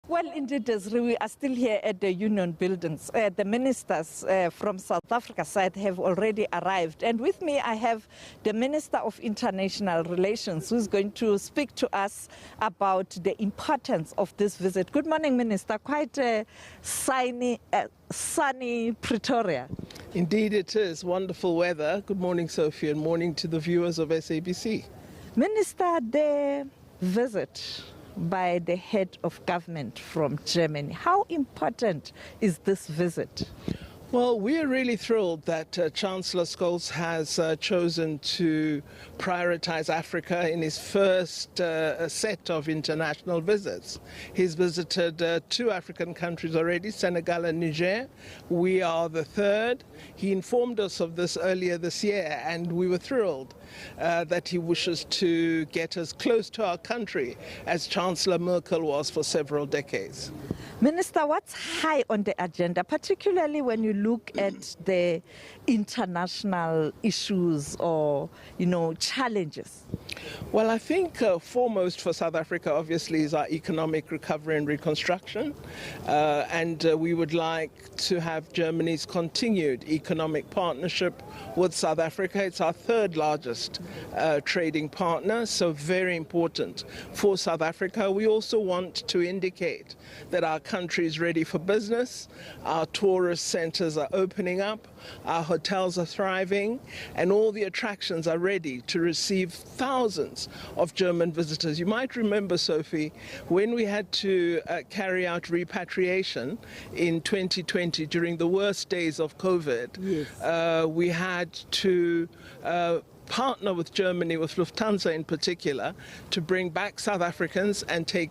Well, indeed, Desiree, we are still here at the Union buildings. The ministers from South Africa side have already arrived. And with me, I have the Minister of International Relations, who's going to speak to us about the importance of this visit. Good morning, Minister. Quite a sunny Pretoria. Indeed, it is. Wonderful weather. Good morning, Sophie, and morning to the viewers of SABC. Minister, the visit by the head of government from Germany. How important is this visit? Well, we are really thrilled that Chancellor Scholz has chosen to prioritize Africa in his first set of international visits. He's visited 2 African countries already, Senegal and Niger. We are the third. He informed us of this earlier this year, and we were thrilled that he wishes to get as close to our country as Chancellor Merkel was for several decades. Minister, what's high on the agenda, particularly when you look at the international issues or, challenges? Well, I think foremost for South Africa, obviously, is our economic recovery and reconstruction. And we would like to have Germany's continued economic partnership with South Africa. It's our third largest trading partner, so very important for South Africa. We also want to indicate that our country is ready for business. Our tourist centers are opening up, our hotels are thriving, and all the attractions are ready to receive thousands of German visitors. You might remember, Sophie, when we had to carry out repatriation in 2020 during the worst days of COVID, yes. We had to partner with Germany, with Lufthansa in particular, to bring back South Africans and take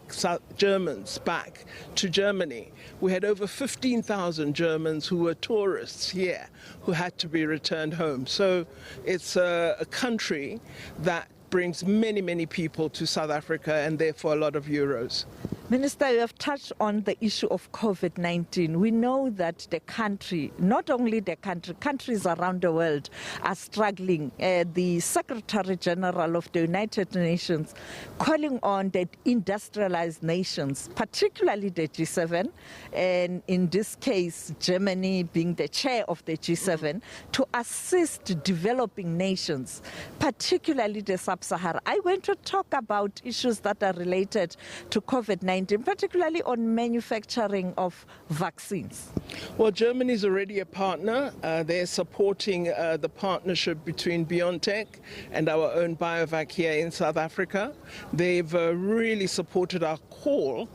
Germans back to Germany. We had over 15,000 Germans who were tourists here who had to be returned home. So it's a country that brings many, many people to South Africa and therefore a lot of euros. Minister, you have touched on the issue of COVID-19. We know that the country, not only the country, countries around the world are struggling. The Secretary General of the United Nations calling on the industrialized nations, particularly the G7, and in this case, Germany being the chair of the G7, to assist developing nations, particularly the sub-Saharan. I want to talk about issues that are related to COVID-19. Particularly on manufacturing of vaccines. Well, Germany is already a partner. They're supporting the partnership between BioNTech and our own BioVac here in South Africa. They've really supported our call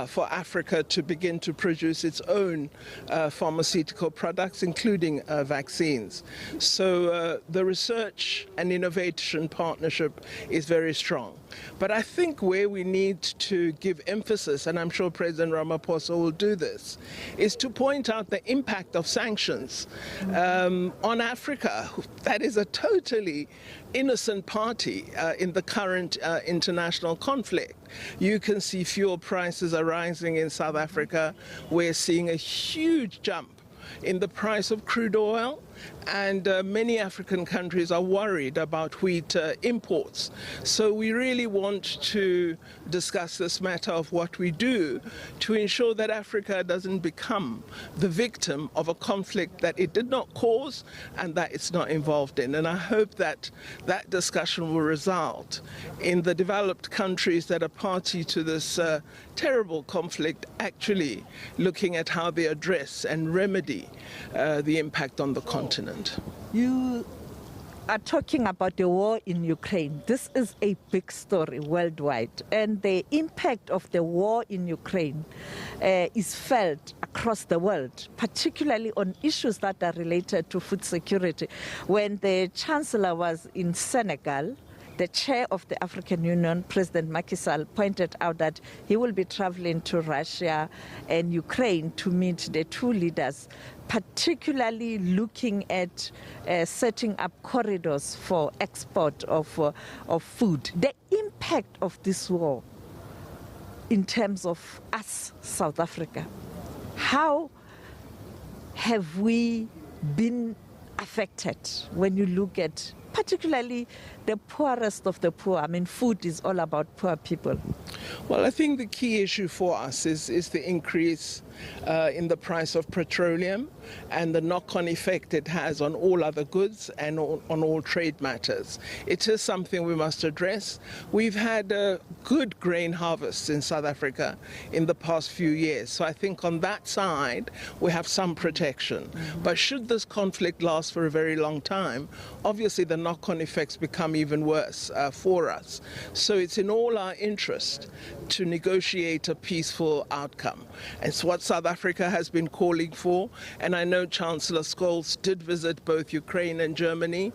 for Africa to begin to produce its own pharmaceutical products, including vaccines. So the research and innovation partnership is very strong. But I think where we need to give emphasis emphasis, and I'm sure President Ramaphosa will do this, is to point out the impact of sanctions on Africa. That is a totally innocent party in the current international conflict. You can see fuel prices are rising in South Africa. We're seeing a huge jump in the price of crude oil, and many African countries are worried about wheat imports. So we really want to discuss this matter of what we do to ensure that Africa doesn't become the victim of a conflict that it did not cause and that it's not involved in. And I hope that that discussion will result in the developed countries that are party to this terrible conflict actually looking at how they address and remedy the impact on the continent. You are talking about the war in Ukraine. This is a big story worldwide, and the impact of the war in Ukraine is felt across the world, particularly on issues that are related to food security. When the Chancellor was in Senegal, the chair of the African Union, President Macky Sall, pointed out that he will be traveling to Russia and Ukraine to meet the two leaders, particularly looking at setting up corridors for export of food. The impact of this war in terms of us, South Africa, how have we been affected when you look at particularly the poorest of the poor? I mean, food is all about poor people. Well, I think the key issue for us is the increase in the price of petroleum and the knock-on effect it has on all other goods and on all trade matters. It is something we must address. We've had a good grain harvest in South Africa in the past few years, so I think on that side we have some protection. But should this conflict last for a very long time, obviously the knock-on effects become even worse for us. So it's in all our interest to negotiate a peaceful outcome. It's what South Africa has been calling for, and I know Chancellor Scholz did visit both Ukraine and Germany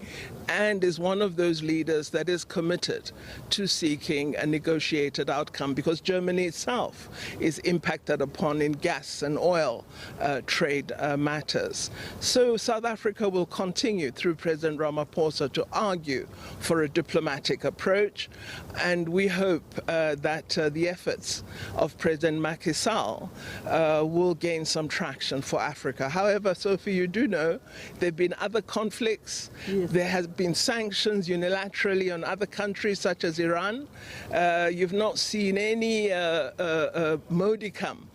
and is one of those leaders that is committed to seeking a negotiated outcome, because Germany itself is impacted upon in gas and oil trade matters. So South Africa will continue through President Ramaphosa to argue for a diplomatic approach, and we hope that the efforts of President Macky Sall will gain some traction for Africa. However, Sophie, you do know there have been other conflicts. Yes. There has been sanctions unilaterally on other countries such as Iran. You've not seen any modicum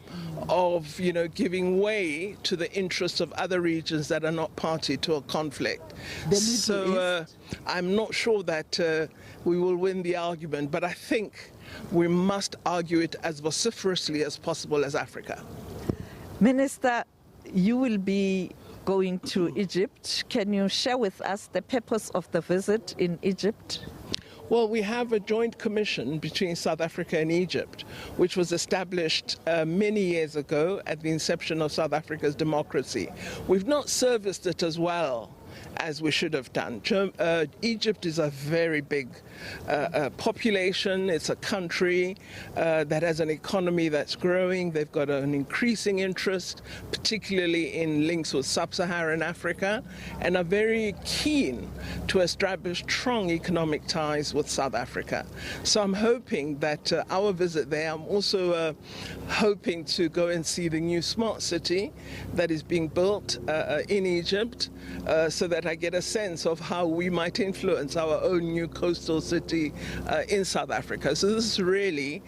of giving way to the interests of other regions that are not party to a conflict. So I'm not sure that we will win the argument, but I think we must argue it as vociferously as possible as Africa. Minister, you will be going to Egypt. Can you share with us the purpose of the visit in Egypt? Well, we have a joint commission between South Africa and Egypt, which was established many years ago at the inception of South Africa's democracy. We've not serviced it as well as we should have done. Egypt is a very big population. It's a country that has an economy that's growing. They've got an increasing interest, particularly in links with sub-Saharan Africa, and are very keen to establish strong economic ties with South Africa. So I'm hoping that our visit there, I'm also hoping to go and see the new smart city that is being built in Egypt, so that I get a sense of how we might influence our own new coastal city in South Africa. So this is really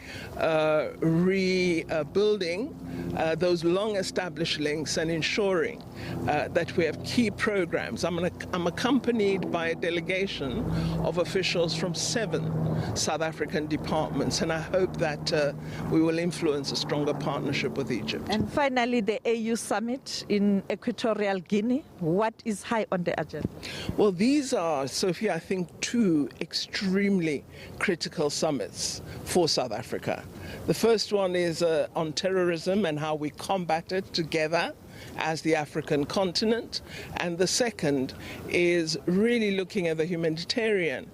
rebuilding those long-established links and ensuring that we have key programs. I'm accompanied by a delegation of officials from 7 South African departments, and I hope that we will influence a stronger partnership with Egypt. And finally, the AU summit in Equatorial Guinea. What is high on the agenda? Well, these are, Sophie, I think 2 extremely critical summits for South Africa. The first one is on terrorism and how we combat it together. as the African continent. And the second is really looking at the humanitarian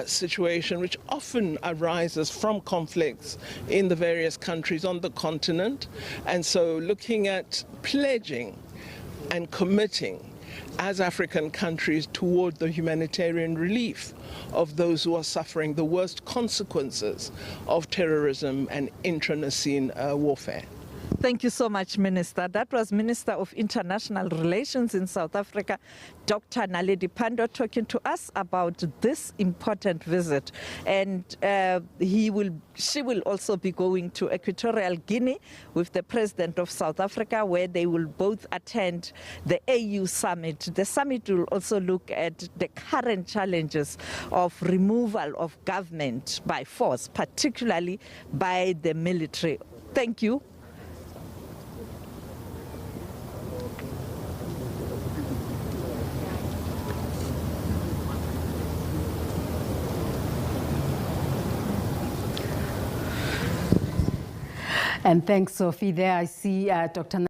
situation, which often arises from conflicts in the various countries on the continent. And so looking at pledging and committing as African countries toward the humanitarian relief of those who are suffering the worst consequences of terrorism and internecine warfare. Thank you so much, Minister. That was Minister of International Relations in South Africa, Dr. Naledi Pandor, talking to us about this important visit. And she will also be going to Equatorial Guinea with the President of South Africa, where they will both attend the AU summit. The summit will also look at the current challenges of removal of government by force, particularly by the military. Thank you. And thanks, Sophie. There I see Dr.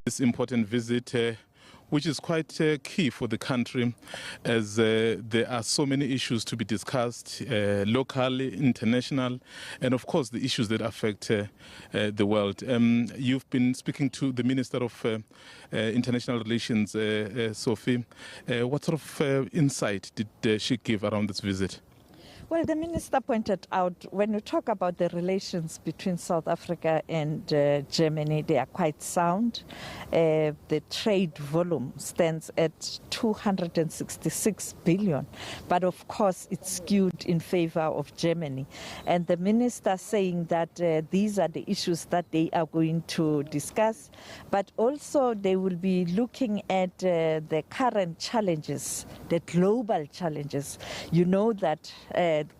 This important visit, which is quite key for the country, as there are so many issues to be discussed, locally, international, and of course the issues that affect the world. You've been speaking to the Minister of International Relations, Sophie. What sort of insight did she give around this visit? Well, the minister pointed out, when you talk about the relations between South Africa and Germany, they are quite sound. The trade volume stands at 266 billion, but of course it's skewed in favor of Germany. And the minister saying that these are the issues that they are going to discuss, but also they will be looking at the current challenges, the global challenges. You know that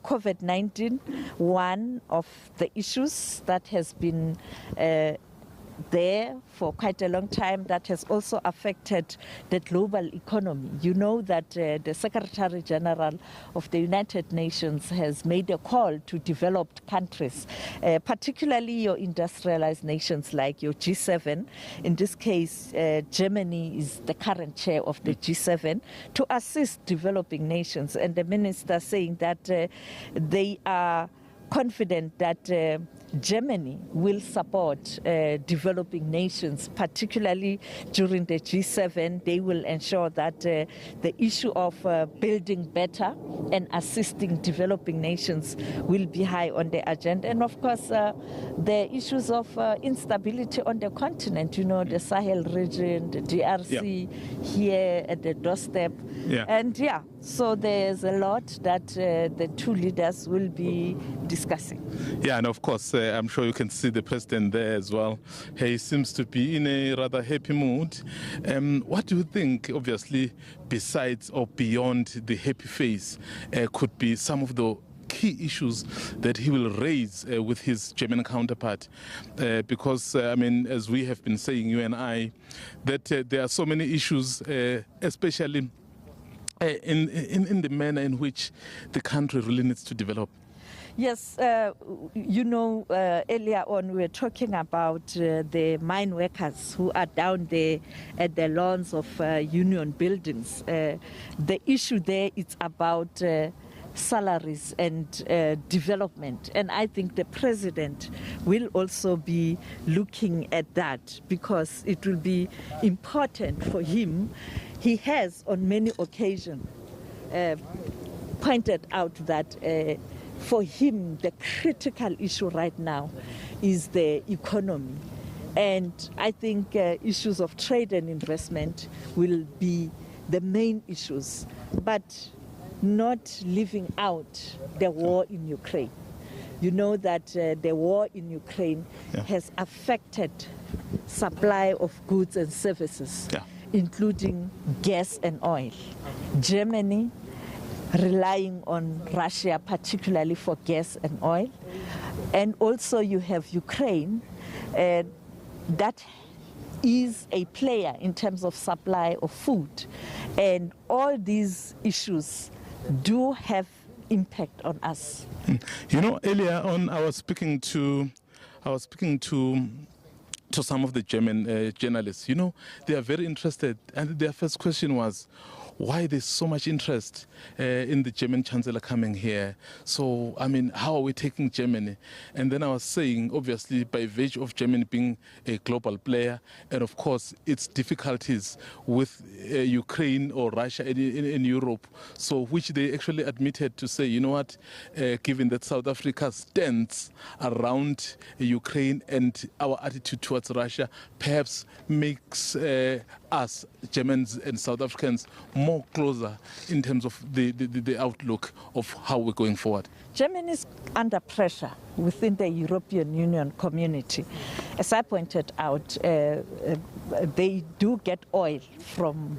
COVID-19, one of the issues that has been there for quite a long time, that has also affected the global economy. You know that the Secretary General of the United Nations has made a call to developed countries, particularly your industrialized nations like your G7. In this case, Germany is the current chair of the G7, to assist developing nations. And the minister saying that they are confident that Germany will support developing nations, particularly during the G7. They will ensure that the issue of building better and assisting developing nations will be high on the agenda. And of course, the issues of instability on the continent, you know, the Sahel region, the DRC, here at the doorstep. And so there's a lot that the two leaders will be discussing. Yeah, and of course, I'm sure you can see the president there as well. He seems to be in a rather happy mood. What do you think, obviously, besides or beyond the happy face, could be some of the key issues that he will raise with his German counterpart? Because, I mean, as we have been saying, you and I, that there are so many issues, especially in the manner in which the country really needs to develop. Yes, you know, earlier on we were talking about the mine workers who are down there at the lawns of union buildings. The issue there is about salaries and development. And I think the president will also be looking at that, because it will be important for him. He has on many occasions pointed out that for him, the critical issue right now is the economy. And I think issues of trade and investment will be the main issues, but not leaving out the war in Ukraine. You know that the war in Ukraine has affected supply of goods and services, including gas and oil. Germany relying on Russia, particularly for gas and oil. And also you have Ukraine, that is a player in terms of supply of food. And all these issues do have impact on us. You know, earlier on I was speaking to some of the German journalists. You know, they are very interested, and their first question was, why there's so much interest in the German Chancellor coming here? So, I mean, how are we taking Germany? And then I was saying, obviously, by virtue of Germany being a global player, and of course, its difficulties with Ukraine or Russia in Europe, so which they actually admitted to say, you know what, given that South Africa stands around Ukraine and our attitude towards Russia perhaps makes us, Germans and South Africans, more closer in terms of the outlook of how we're going forward. Germany is under pressure within the European Union community. As I pointed out, they do get oil from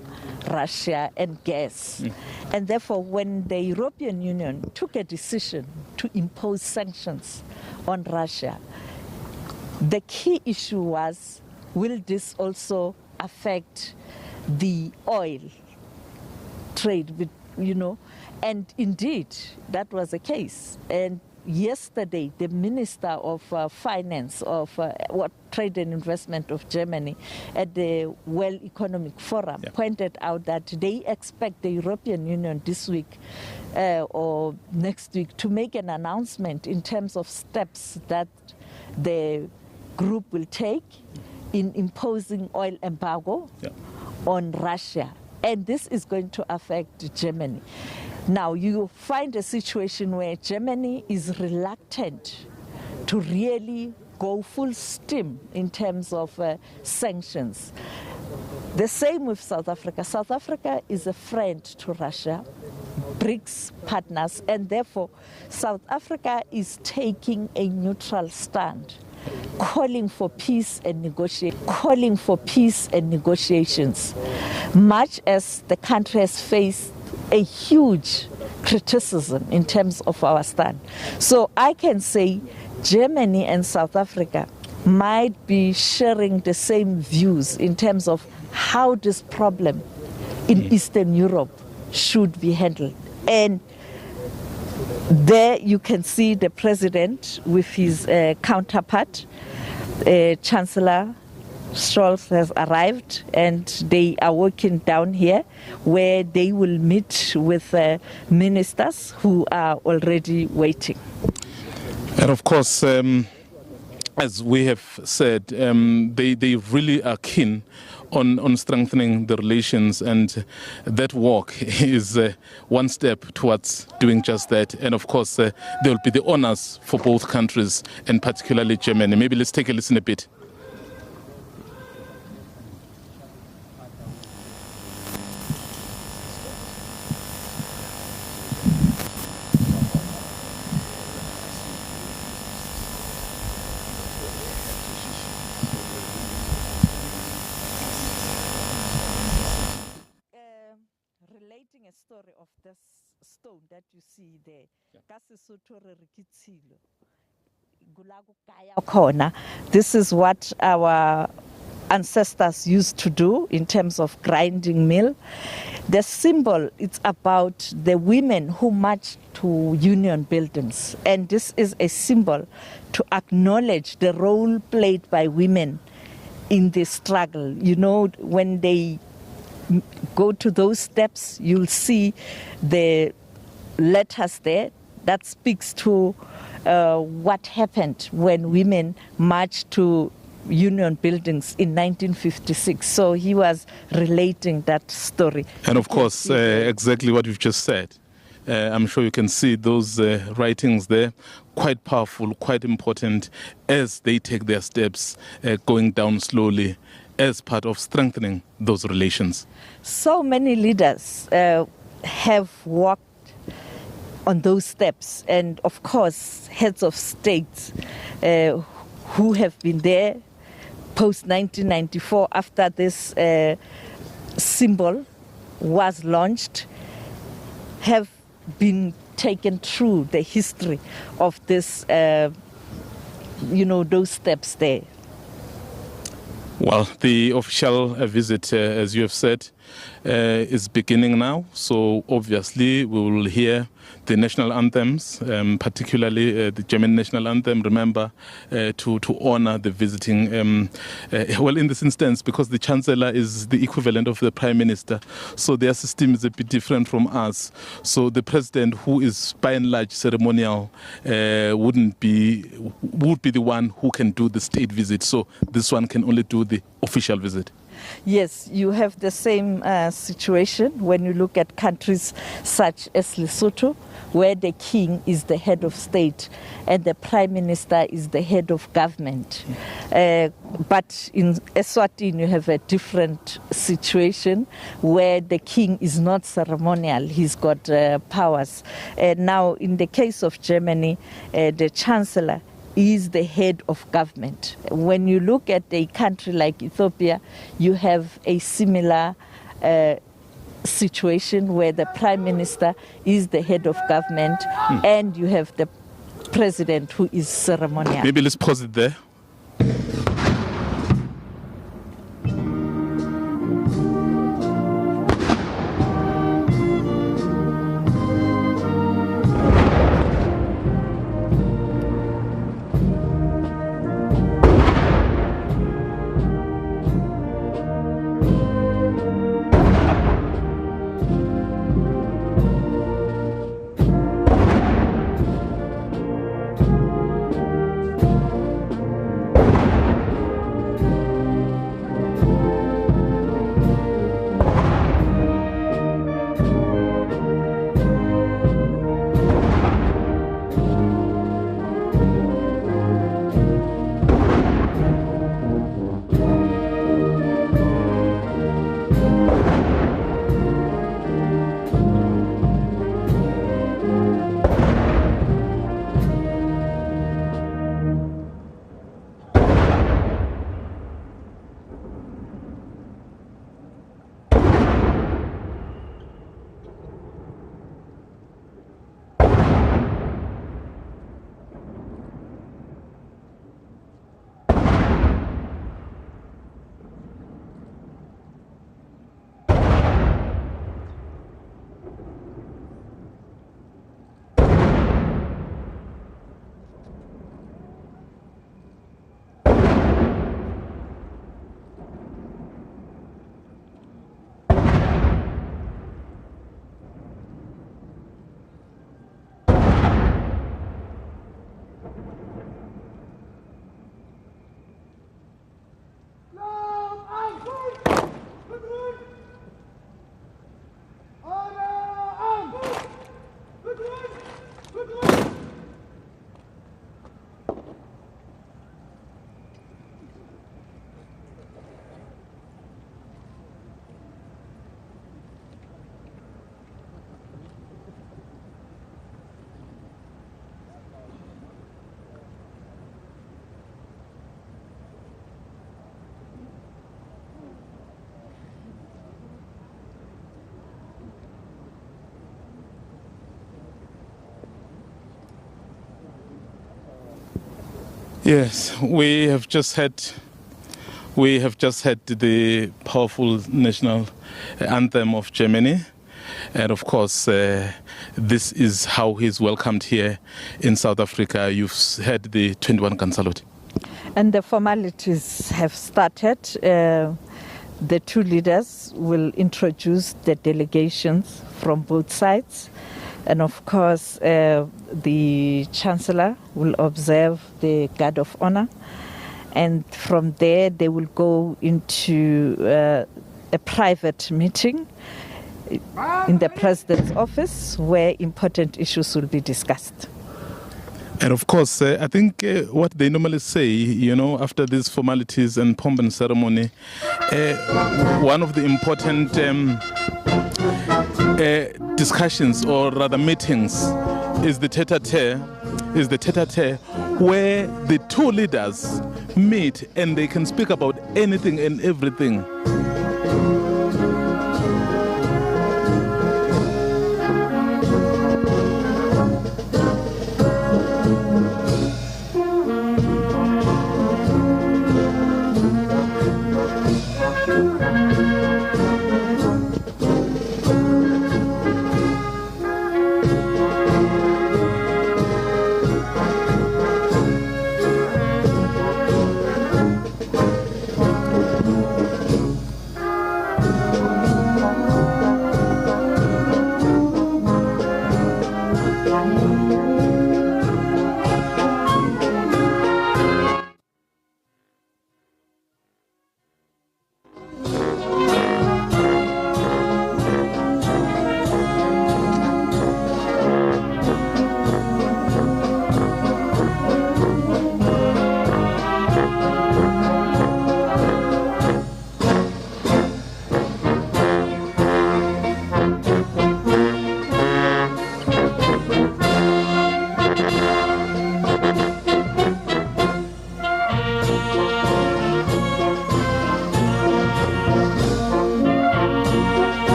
Russia and gas. And therefore, when the European Union took a decision to impose sanctions on Russia, the key issue was, will this also affect the oil trade, you know? And indeed, that was the case. And yesterday, the Minister of Finance of Trade and Investment of Germany at the World Economic Forum pointed out that they expect the European Union this week or next week to make an announcement in terms of steps that the group will take in imposing oil embargo on Russia. And this is going to affect Germany. Now, you find a situation where Germany is reluctant to really go full steam in terms of sanctions. The same with South Africa. South Africa is a friend to Russia, BRICS partners, and therefore South Africa is taking a neutral stand, calling for peace and negotiations, much as the country has faced a huge criticism in terms of our stand. So I can say Germany and South Africa might be sharing the same views in terms of how this problem in Eastern Europe should be handled. And there you can see the president with his counterpart, Chancellor Scholz has arrived, and they are working down here where they will meet with ministers who are already waiting. And of course, as we have said, they really are keen on strengthening the relations, and that walk is one step towards doing just that. And of course, there will be the honors for both countries, and particularly Germany. Maybe let's take a listen a bit. Relating a story of this stone that you see there, this is what our ancestors used to do in terms of grinding mill. The symbol, it's about the women who marched to union buildings, and this is a symbol to acknowledge the role played by women in the struggle. You know, when they go to those steps, you'll see the letters there that speaks to what happened when women marched to union buildings in 1956. So he was relating that story. And of course, exactly what you've just said. I'm sure you can see those writings there, quite powerful, quite important as they take their steps going down slowly as part of strengthening those relations. So many leaders have walked on those steps, and of course heads of states who have been there post 1994 after this symbol was launched have been taken through the history of this, those steps there. Well, the official visit, as you have said, is beginning now. So obviously we will hear the national anthems, particularly the German national anthem, remember, to honor the visiting, well, in this instance, because the Chancellor is the equivalent of the Prime Minister, so their system is a bit different from us. So the President, who is by and large ceremonial, would be the one who can do the state visit. So this one can only do the official visit. Yes, you have the same situation when you look at countries such as Lesotho, where the king is the head of state and the prime minister is the head of government. But in Eswatini, you have a different situation where the king is not ceremonial, he's got powers. Now, in the case of Germany, the Chancellor is the head of government. When you look at a country like Ethiopia, you have a similar situation where the prime minister is the head of government and you have the president who is ceremonial. Maybe let's pause it there. Yes, we have just had the powerful national anthem of Germany, and of course this is how he's welcomed here in South Africa. You've heard the 21 gun salute. And the formalities have started. The two leaders will introduce the delegations from both sides. And of course, the Chancellor will observe the Guard of Honor. And from there, they will go into a private meeting in the President's office where important issues will be discussed. And of course, I think what they normally say, you know, after these formalities and pomp and ceremony, one of the important discussions, or rather meetings, is the tete-a-tete, where the two leaders meet and they can speak about anything and everything.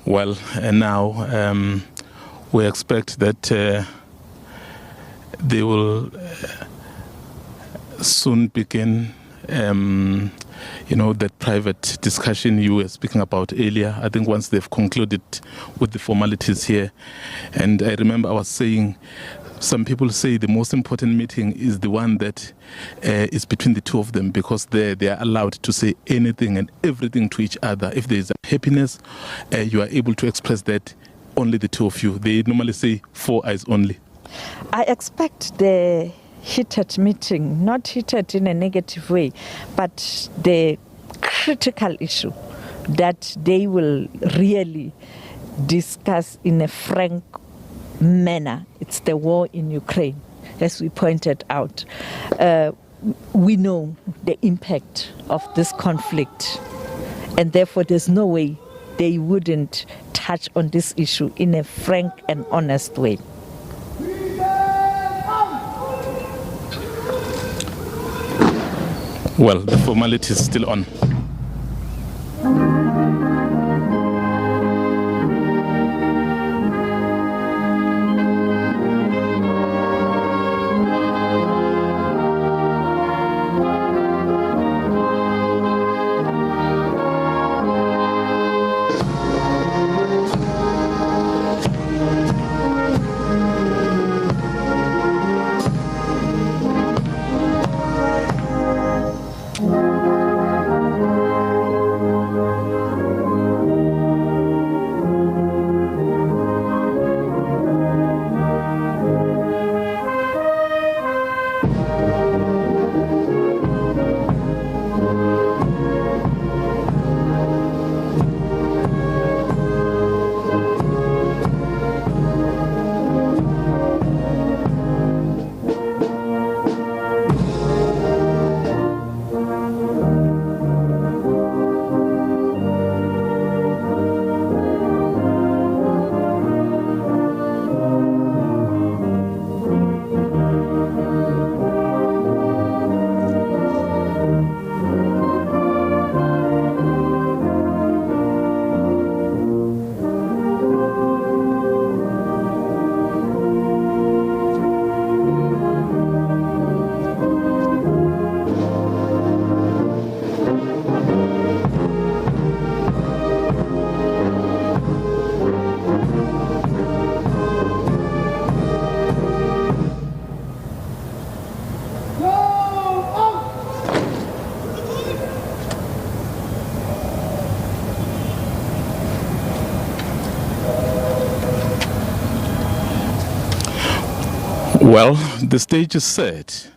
Well, and now we expect that they will soon begin that private discussion you were speaking about earlier. I think once they've concluded with the formalities here, and I remember I was saying, some people say the most important meeting is the one that is between the two of them, because they are allowed to say anything and everything to each other. If there is a happiness, you are able to express that only the two of you. They normally say 4 eyes only. I expect the heated meeting, not heated in a negative way, but the critical issue that they will really discuss in a frank manner. It's the war in Ukraine, as we pointed out. We know the impact of this conflict, and therefore there's no way they wouldn't touch on this issue in a frank and honest way. Well, the formality is still on. Well, the stage is set.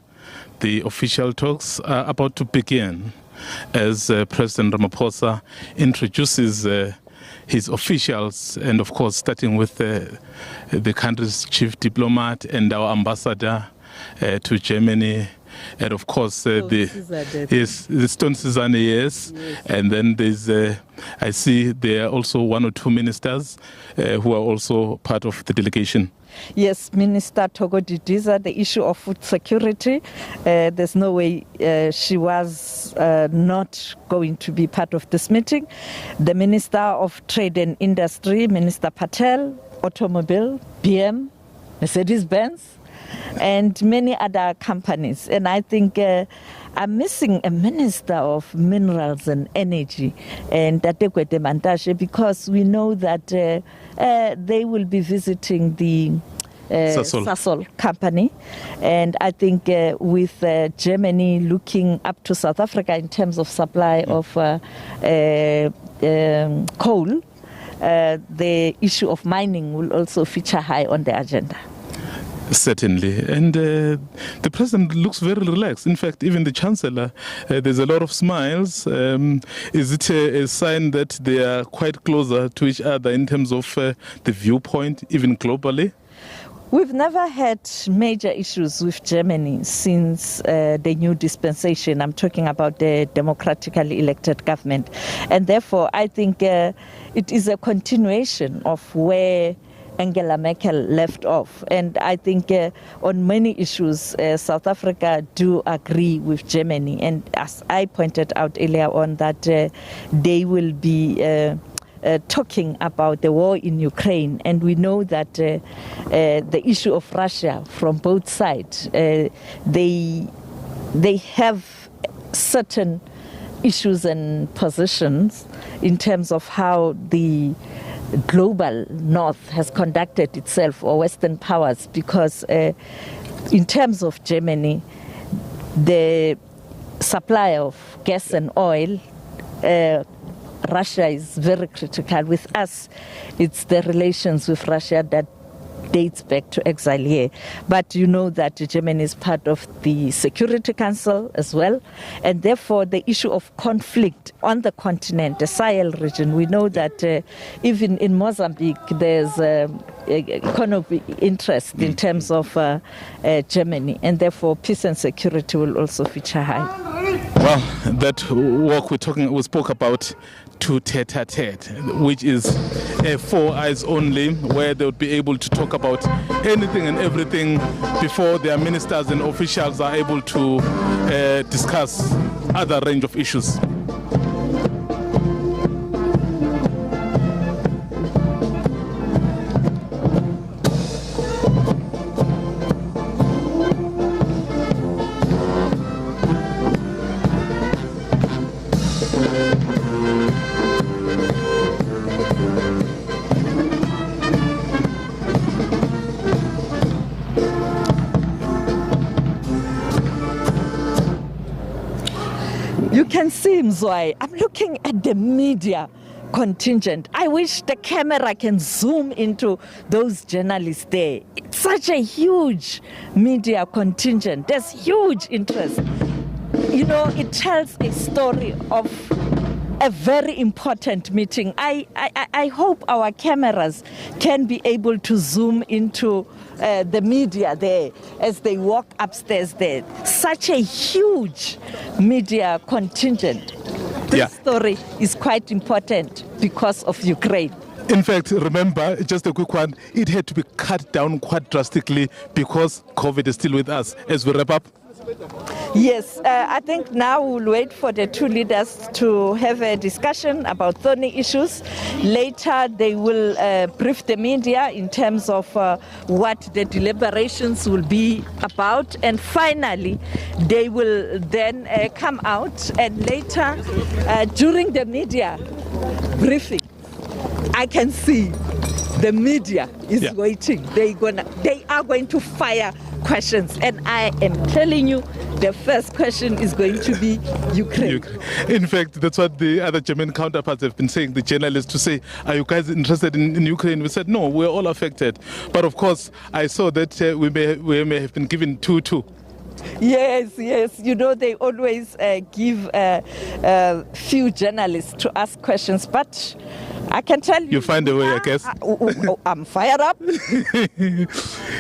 The official talks are about to begin as President Ramaphosa introduces his officials, and of course starting with the country's chief diplomat and our ambassador to Germany, and of course the Stone Sizane, yes. And then there's I see there are also 1 or 2 ministers who are also part of the delegation. Yes, Minister Togo Didiza, the issue of food security, there's no way she was not going to be part of this meeting. The Minister of Trade and Industry, Minister Patel, Automobile, BM, Mercedes-Benz, and many other companies. And I think I'm missing a Minister of Minerals and Energy, and Tatekwete Mantashe, because we know that they will be visiting the Sasol company. And I think with Germany looking up to South Africa in terms of supply of coal, the issue of mining will also feature high on the agenda. Certainly. And the president looks very relaxed. In fact, even the chancellor, there's a lot of smiles. Is it a sign that they are quite closer to each other in terms of the viewpoint, even globally? We've never had major issues with Germany since the new dispensation. I'm talking about the democratically elected government. And therefore, I think it is a continuation of where Angela Merkel left off. And I think on many issues, South Africa do agree with Germany. And as I pointed out earlier on, that they will be talking about the war in Ukraine, and we know that the issue of Russia from both sides, they have certain issues and positions in terms of how the global north has conducted itself, or Western powers, because in terms of Germany, the supply of gas and oil, Russia is very critical. With us, it's the relations with Russia that dates back to exile here. But you know that Germany is part of the Security Council as well, and therefore the issue of conflict on the continent, the Sahel region, we know that even in Mozambique there's economic interest in terms of Germany, and therefore peace and security will also feature high. Well, that walk we spoke about to tete-a-tete, which is four eyes only, where they would be able to talk about anything and everything before their ministers and officials are able to discuss other range of issues. You can see, Mzwai, I'm looking at the media contingent. I wish the camera can zoom into those journalists there. It's such a huge media contingent. There's huge interest. You know, it tells a story of a very important meeting. I hope our cameras can be able to zoom into the media there as they walk upstairs there. Such a huge media contingent. This story is quite important because of Ukraine. In fact, remember, just a quick one, it had to be cut down quite drastically because COVID is still with us. As we wrap up. Yes, I think now we'll wait for the two leaders to have a discussion about thorny issues. Later, they will brief the media in terms of what the deliberations will be about. And finally, they will then come out, and later, during the media briefing, I can see the media is waiting. They are going to fire questions, and I am telling you, the first question is going to be Ukraine. In fact, that's what the other German counterparts have been saying, the journalists, to say, are you guys interested in Ukraine? We said, no, we're all affected. But of course, I saw that we may have been given two. Yes. You know, they always give few journalists to ask questions, but I can tell you. You find a way, I guess. I'm fired up.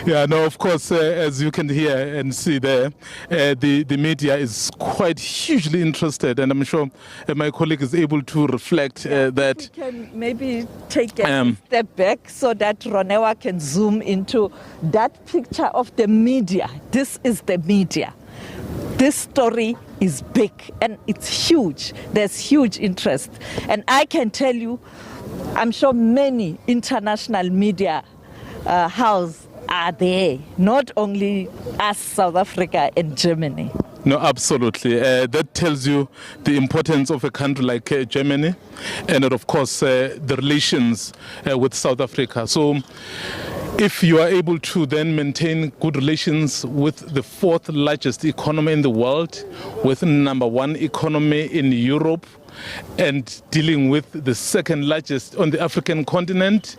Yeah, no, of course, as you can hear and see there, the media is quite hugely interested, and I'm sure my colleague is able to reflect that. We can maybe take a step back so that Ronewa can zoom into that picture of the media. This is the media. This story is big and it's huge. There's huge interest. And I can tell you, I'm sure many international media houses are there, not only us, South Africa and Germany. No, absolutely. That tells you the importance of a country like Germany, and of course the relations with South Africa. So if you are able to then maintain good relations with the fourth largest economy in the world, with number one economy in Europe, and dealing with the second largest on the African continent,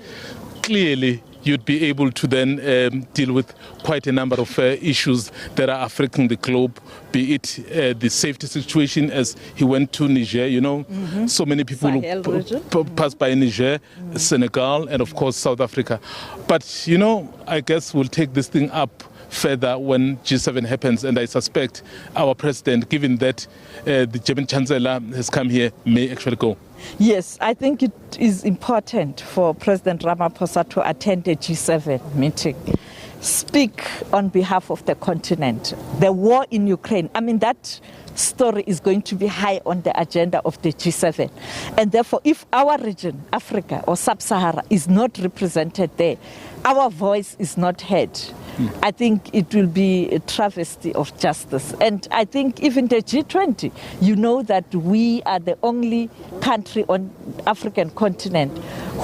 clearly you'd be able to then deal with quite a number of issues that are affecting the globe, be it the safety situation as he went to Niger, you know, so many people pass by Niger, Senegal, and of course South Africa. But, you know, I guess we'll take this thing up further when G7 happens, and I suspect our president, given that the German Chancellor has come here, may actually go. Yes, I think it is important for President Ramaphosa to attend the G7 meeting, speak on behalf of the continent. The war in Ukraine, I mean, that story is going to be high on the agenda of the G7. And therefore, if our region, Africa or Sub-Sahara, is not represented there, our voice is not heard. I think it will be a travesty of justice. And I think even the G20, you know that we are the only country on African continent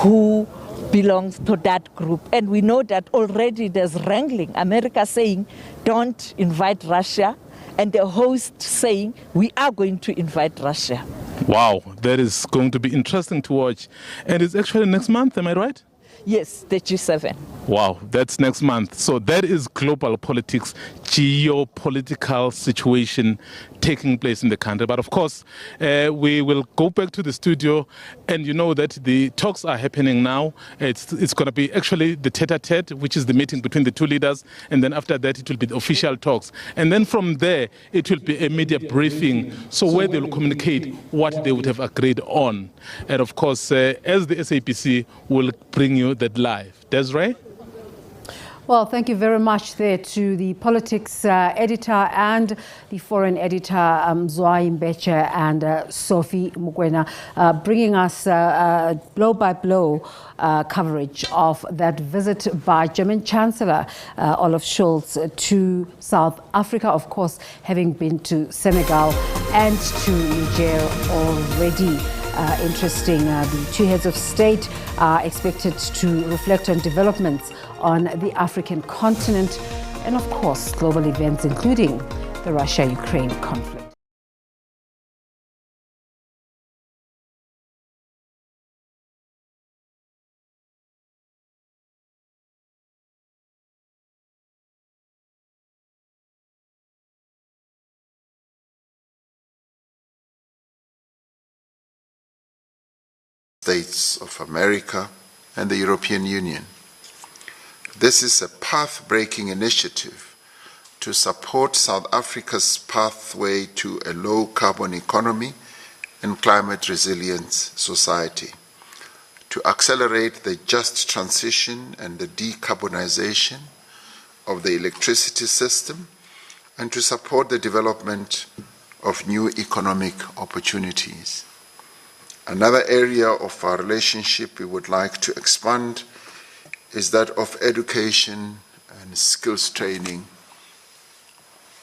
who belongs to that group. And we know that already there's wrangling. America saying, don't invite Russia, and the host saying, we are going to invite Russia. Wow, that is going to be interesting to watch. And it's actually next month, am I right? Yes, the G7. Wow, that's next month. So that is global politics, geopolitical situation taking place in the country. But of course, we will go back to the studio, and you know that the talks are happening now. It's going to be actually the tete-a-tete, which is the meeting between the two leaders, and then after that it will be the official talks. And then from there, it will be a media briefing, so where they will communicate what they would have agreed on. And of course, as the SABC will bring you that live. Desiree? Well, thank you very much there to the politics editor and the foreign editor, Zwai Mbeche and Sophie Mukwena, bringing us blow-by-blow coverage of that visit by German Chancellor Olaf Scholz to South Africa, of course, having been to Senegal and to Niger already. Interesting. The two heads of state are expected to reflect on developments on the African continent and, of course, global events, including the Russia-Ukraine conflict. States of America and the European Union. This is a path-breaking initiative to support South Africa's pathway to a low-carbon economy and climate-resilient society, to accelerate the just transition and the decarbonization of the electricity system, and to support the development of new economic opportunities. Another area of our relationship we would like to expand is that of education and skills training.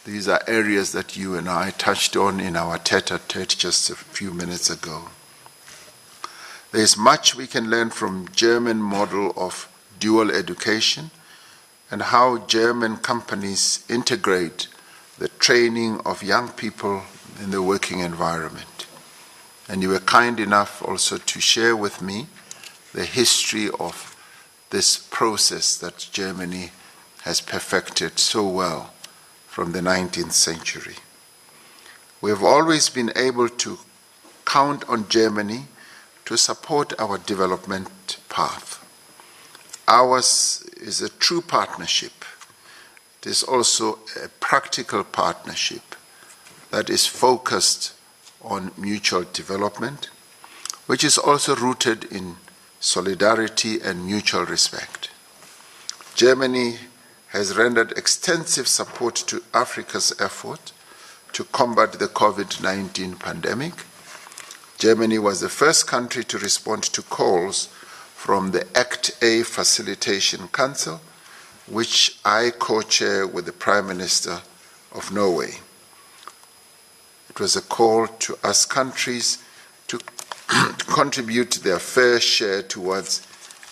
These are areas that you and I touched on in our tete-a-tete just a few minutes ago. There is much we can learn from German model of dual education and how German companies integrate the training of young people in the working environment. And you were kind enough also to share with me the history of this process that Germany has perfected so well from the 19th century. We have always been able to count on Germany to support our development path. Ours is a true partnership. It is also a practical partnership that is focused on mutual development, which is also rooted in solidarity and mutual respect. Germany has rendered extensive support to Africa's effort to combat the COVID-19 pandemic. Germany was the first country to respond to calls from the Act A Facilitation Council, which I co-chair with the Prime Minister of Norway. It was a call to us countries to contribute their fair share towards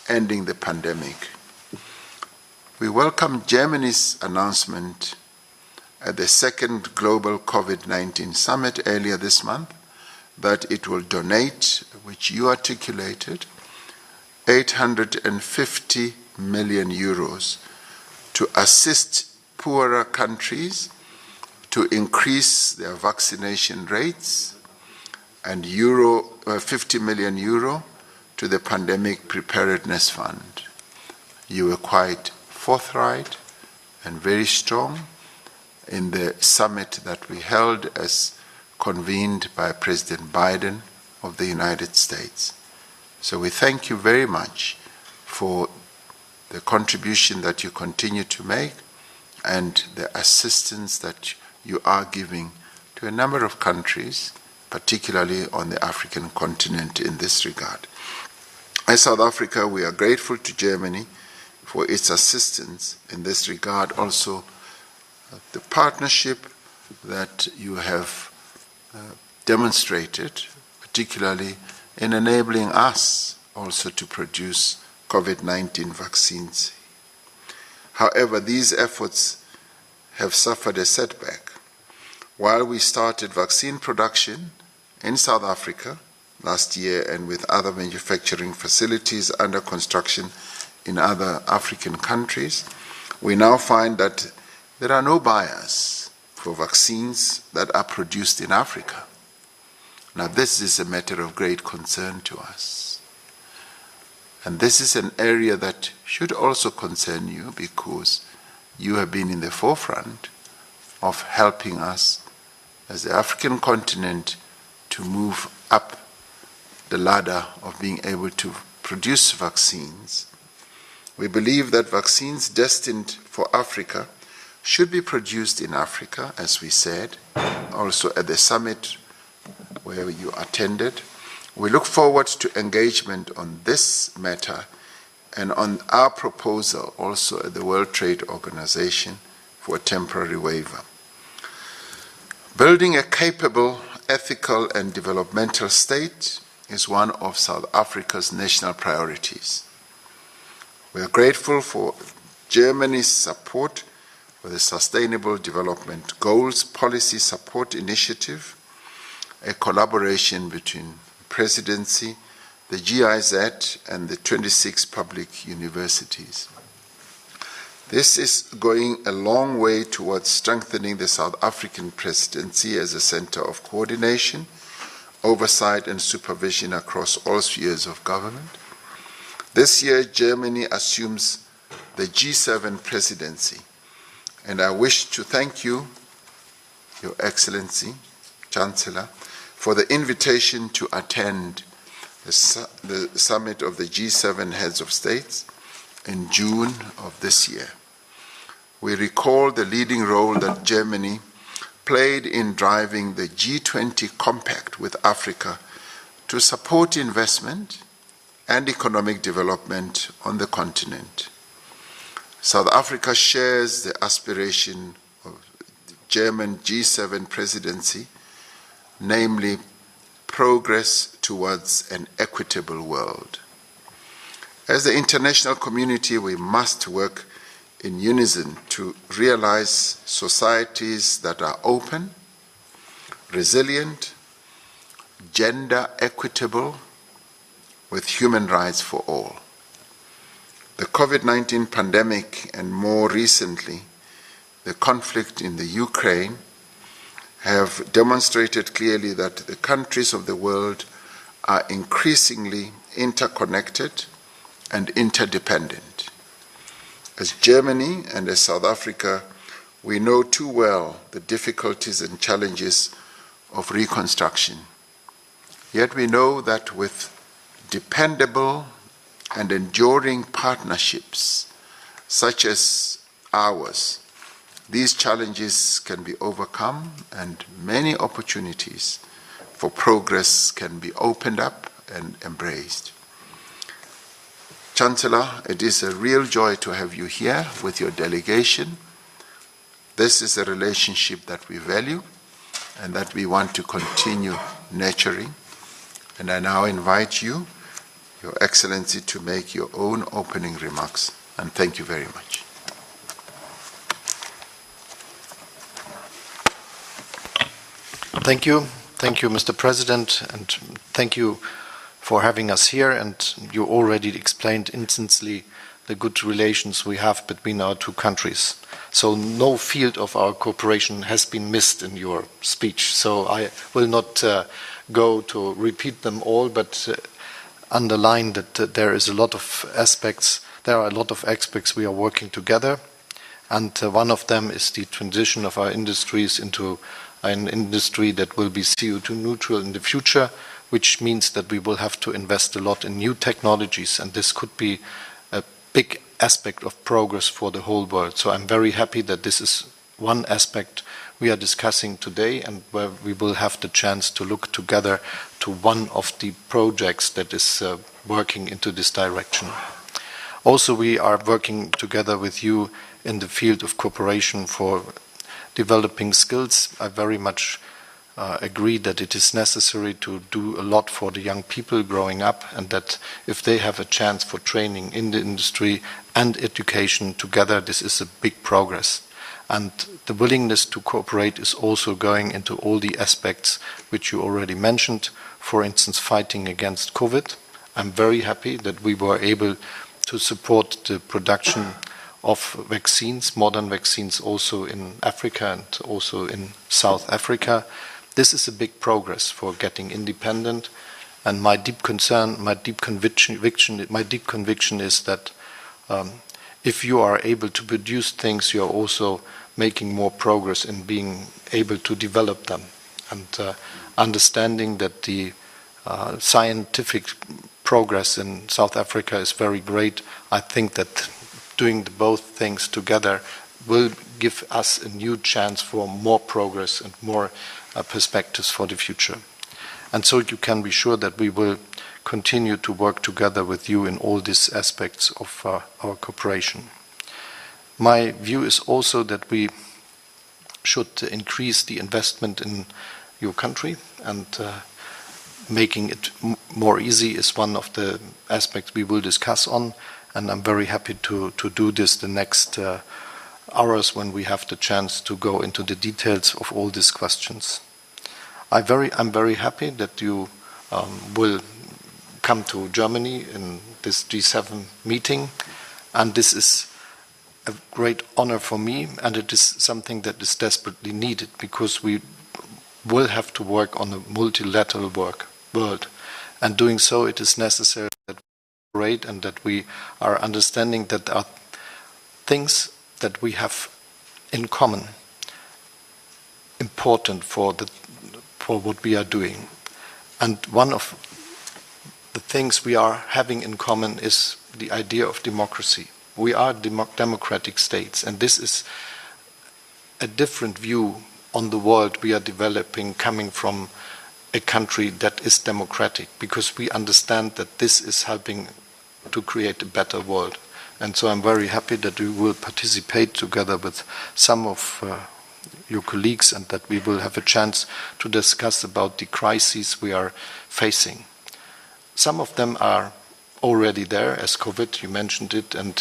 ending the pandemic. We welcome Germany's announcement at the second Global COVID-19 Summit earlier this month that it will donate, which you articulated, 850 million euros to assist poorer countries to increase their vaccination rates, and 50 million euro to the Pandemic Preparedness Fund. You were quite forthright and very strong in the summit that we held as convened by President Biden of the United States. So we thank you very much for the contribution that you continue to make and the assistance that you are giving to a number of countries, particularly on the African continent in this regard. As South Africa, we are grateful to Germany for its assistance in this regard. Also, the partnership that you have demonstrated, particularly in enabling us also to produce COVID-19 vaccines. However, these efforts have suffered a setback. While we started vaccine production in South Africa last year and with other manufacturing facilities under construction in other African countries, we now find that there are no buyers for vaccines that are produced in Africa. Now, this is a matter of great concern to us. And this is an area that should also concern you because you have been in the forefront of helping us as the African continent to move up the ladder of being able to produce vaccines. We believe that vaccines destined for Africa should be produced in Africa, as we said, also at the summit where you attended. We look forward to engagement on this matter and on our proposal also at the World Trade Organization for a temporary waiver. Building a capable, ethical, and developmental state is one of South Africa's national priorities. We are grateful for Germany's support for the Sustainable Development Goals Policy Support Initiative, a collaboration between the Presidency, the GIZ, and the 26 public universities. This is going a long way towards strengthening the South African presidency as a center of coordination, oversight, and supervision across all spheres of government. This year, Germany assumes the G7 presidency, and I wish to thank you, Your Excellency, Chancellor, for the invitation to attend the summit of the G7 heads of states in June of this year. We recall the leading role that Germany played in driving the G20 compact with Africa to support investment and economic development on the continent. South Africa shares the aspiration of the German G7 presidency, namely progress towards an equitable world. As the international community, we must work in unison to realize societies that are open, resilient, gender equitable, with human rights for all. The COVID-19 pandemic and more recently, the conflict in the Ukraine have demonstrated clearly that the countries of the world are increasingly interconnected and interdependent. As Germany and as South Africa, we know too well the difficulties and challenges of reconstruction. Yet we know that with dependable and enduring partnerships such as ours, these challenges can be overcome and many opportunities for progress can be opened up and embraced. Chancellor, it is a real joy to have you here with your delegation. This is a relationship that we value and that we want to continue nurturing. And I now invite you, Your Excellency, to make your own opening remarks. And thank you very much. Thank you, Mr. President, and thank you for having us here. And you already explained instantly the good relations we have between our two countries. So no field of our cooperation has been missed in your speech. So I will not go to repeat them all, but underline that there is a lot of aspects. There are a lot of aspects we are working together, and one of them is the transition of our industries into an industry that will be CO2 neutral in the future, which means that we will have to invest a lot in new technologies, and this could be a big aspect of progress for the whole world. So I'm very happy that this is one aspect we are discussing today, and where we will have the chance to look together to one of the projects that is working into this direction. Also, we are working together with you in the field of cooperation for developing skills. I very much agree that it is necessary to do a lot for the young people growing up, and that if they have a chance for training in the industry and education together, this is a big progress. And the willingness to cooperate is also going into all the aspects which you already mentioned, for instance, fighting against COVID. I'm very happy that we were able to support the production of vaccines, modern vaccines, also in Africa and also in South Africa. This is a big progress for getting independent, and my deep concern, my deep conviction is that if you are able to produce things, you are also making more progress in being able to develop them, and understanding that the scientific progress in South Africa is very great. I think that doing both things together will give us a new chance for more progress and more perspectives for the future. And so you can be sure that we will continue to work together with you in all these aspects of our cooperation. My view is also that we should increase the investment in your country, and making it more easy is one of the aspects we will discuss on, and I'm very happy to do this the next hours when we have the chance to go into the details of all these questions. I'm very happy that you will come to Germany in this G7 meeting, and this is a great honor for me, and it is something that is desperately needed, because we will have to work on a multilateral world, and doing so it is necessary that we cooperate and that we are understanding that there are things that we have in common important for what we are doing. And one of the things we are having in common is the idea of democracy. We are democratic states, and this is a different view on the world we are developing, coming from a country that is democratic, because we understand that this is helping to create a better world. And so I'm very happy that we will participate together with some of your colleagues, and that we will have a chance to discuss about the crises we are facing. Some of them are already there, as COVID, you mentioned it, and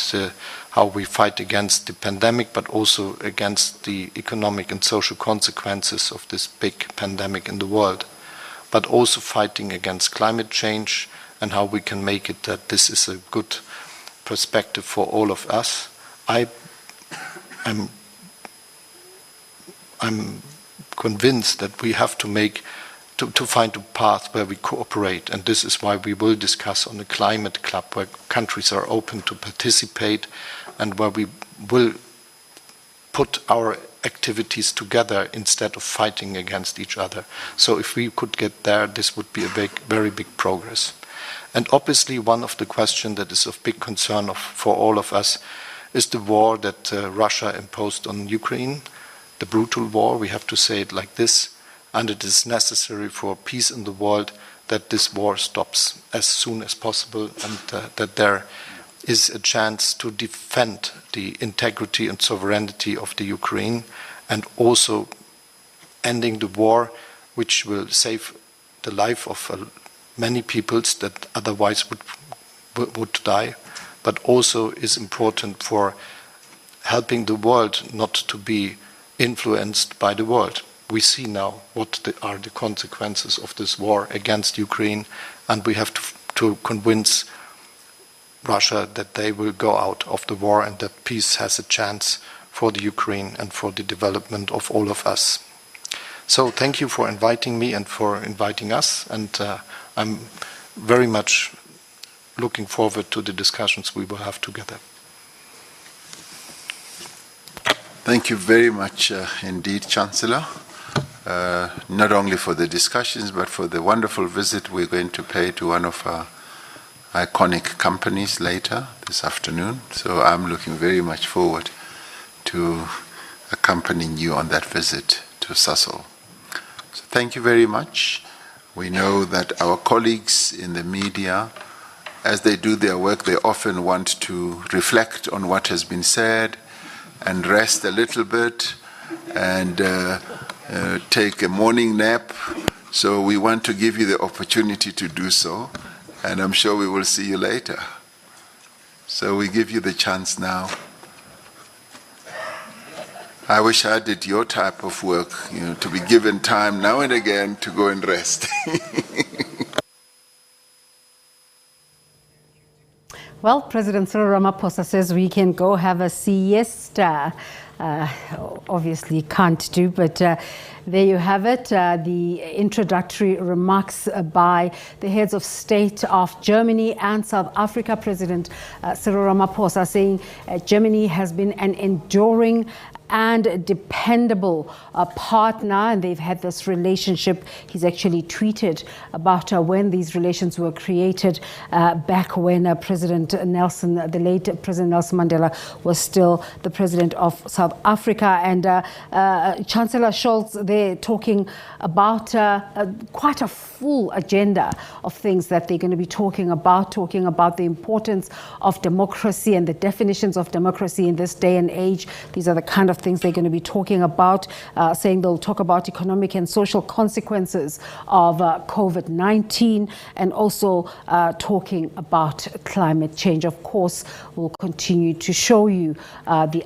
how we fight against the pandemic, but also against the economic and social consequences of this big pandemic in the world, but also fighting against climate change, and how we can make it that this is a good perspective for all of us. I'm convinced that we have to find a path where we cooperate, and this is why we will discuss on the climate club, where countries are open to participate, and where we will put our activities together instead of fighting against each other. So if we could get there, this would be a very big progress. And obviously one of the questions that is of big concern for all of us is the war that Russia imposed on Ukraine, the brutal war, we have to say it like this, and it is necessary for peace in the world that this war stops as soon as possible, and that there is a chance to defend the integrity and sovereignty of the Ukraine, and also ending the war, which will save the life of many peoples that otherwise would die, but also is important for helping the world not to be influenced by the world. We see now what are the consequences of this war against Ukraine, and we have to convince Russia that they will go out of the war, and that peace has a chance for the Ukraine and for the development of all of us. So thank you for inviting me and for inviting us, and I'm very much looking forward to the discussions we will have together. Thank you very much indeed, Chancellor. not only for the discussions, but for the wonderful visit we're going to pay to one of our iconic companies later this afternoon. So I'm looking very much forward to accompanying you on that visit to Sasol. So thank you very much. We know that our colleagues in the media, as they do their work, they often want to reflect on what has been said and rest a little bit and take a morning nap. So we want to give you the opportunity to do so, and I'm sure we will see you later. So we give you the chance now. I wish I did your type of work, to be given time now and again to go and rest. Well, President Cyril Ramaphosa says we can go have a siesta. Obviously can't do, but there you have it. The introductory remarks by the heads of state of Germany and South Africa. President Cyril Ramaphosa saying Germany has been an enduring and dependable partner, and they've had this relationship. He's actually tweeted about when these relations were created back when President Nelson, the late President Nelson Mandela, was still the president of South Africa. And Chancellor Scholz, they're talking about quite a full agenda of things that they're going to be talking about the importance of democracy and the definitions of democracy in this day and age. These are the kind of things they're going to be talking about, saying they'll talk about economic and social consequences of COVID-19 and also talking about climate change. Of course, we'll continue to show you the